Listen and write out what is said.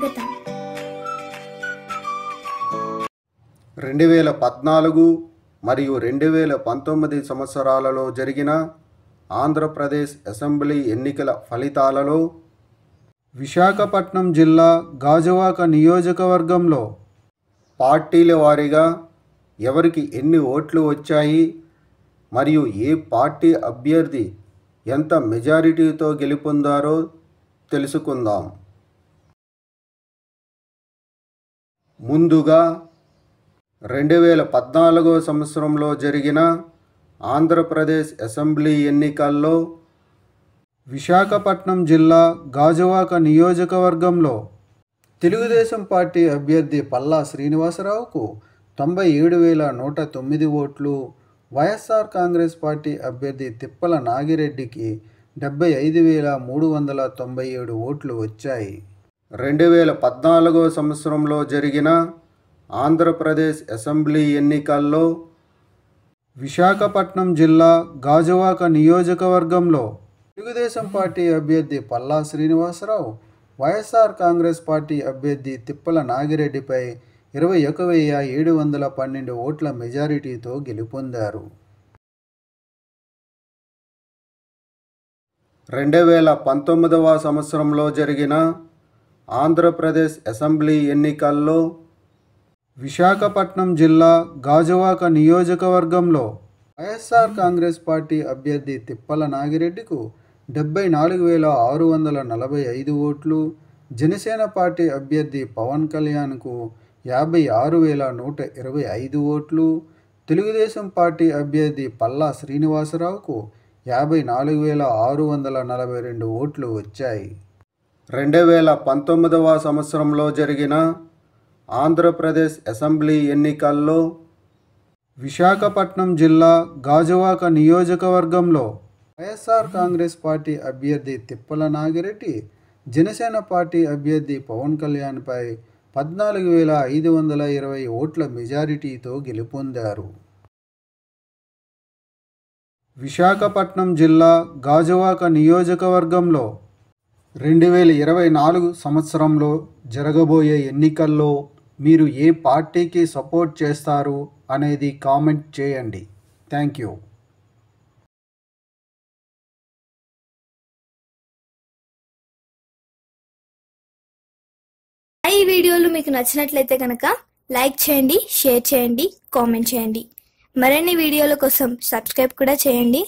స్వాగతం. 2014 మరియు 2019 సంవత్సరాలలో జరిగిన ఆంధ్రప్రదేశ్ అసెంబ్లీ ఎన్నికల ఫలితాలలో విశాఖపట్నం జిల్లా గాజువాక నియోజకవర్గంలో పార్టీల వారీగా ఎవరికి ఎన్ని ఓట్లు వచ్చాయి మరియు ఏ పార్టీ అభ్యర్థి ఎంత మెజారిటీతో గెలుపొందారో తెలుసుకుందాం. ముందుగా 2014 సంవత్సరంలో జరిగిన ఆంధ్రప్రదేశ్ అసెంబ్లీ ఎన్నికల్లో విశాఖపట్నం జిల్లా గాజువాక నియోజకవర్గంలో తెలుగుదేశం పార్టీ అభ్యర్థి పల్లా శ్రీనివాసరావుకు 97,109 ఓట్లు, వైఎస్ఆర్ కాంగ్రెస్ పార్టీ అభ్యర్థి తిప్పల నాగిరెడ్డికి 75,397 ఓట్లు వచ్చాయి. 2014 సంవత్సరంలో జరిగిన ఆంధ్రప్రదేశ్ అసెంబ్లీ ఎన్నికల్లో విశాఖపట్నం జిల్లా గాజువాక నియోజకవర్గంలో తెలుగుదేశం పార్టీ అభ్యర్థి పల్లా శ్రీనివాసరావు వైఎస్ఆర్ కాంగ్రెస్ పార్టీ అభ్యర్థి తిప్పల నాగిరెడ్డిపై 21,712 ఓట్ల మెజారిటీతో గెలుపొందారు. 2019 సంవత్సరంలో జరిగిన ఆంధ్రప్రదేశ్ అసెంబ్లీ ఎన్నికల్లో విశాఖపట్నం జిల్లా గాజువాక నియోజకవర్గంలో వైఎస్ఆర్ కాంగ్రెస్ పార్టీ అభ్యర్థి తిప్పల నాగిరెడ్డికు 74,645 ఓట్లు, జనసేన పార్టీ అభ్యర్థి పవన్ కళ్యాణ్కు 56,125 ఓట్లు, తెలుగుదేశం పార్టీ అభ్యర్థి పల్లా శ్రీనివాసరావుకు 54,642 ఓట్లు వచ్చాయి. 2019 సంవత్సరంలో జరిగిన ఆంధ్రప్రదేశ్ అసెంబ్లీ ఎన్నికల్లో విశాఖపట్నం జిల్లా గాజువాక నియోజకవర్గంలో వైఎస్ఆర్ కాంగ్రెస్ పార్టీ అభ్యర్థి తిప్పల నాగిరెడ్డి జనసేన పార్టీ అభ్యర్థి పవన్ కళ్యాణ్పై 14,520 ఓట్ల మెజారిటీతో గెలుపొందారు. విశాఖపట్నం జిల్లా గాజువాక నియోజకవర్గంలో 2024 సంవత్సరంలో జరగబోయే ఎన్నికల్లో మీరు ఏ పార్టీకి సపోర్ట్ చేస్తారు అనేది కామెంట్ చేయండి. Thank you. ఈ వీడియోలు మీకు నచ్చినట్లయితే కనుక లైక్ చేయండి, షేర్ చేయండి, కామెంట్ చేయండి. మరిన్ని వీడియోల కోసం సబ్స్క్రైబ్ కూడా చేయండి.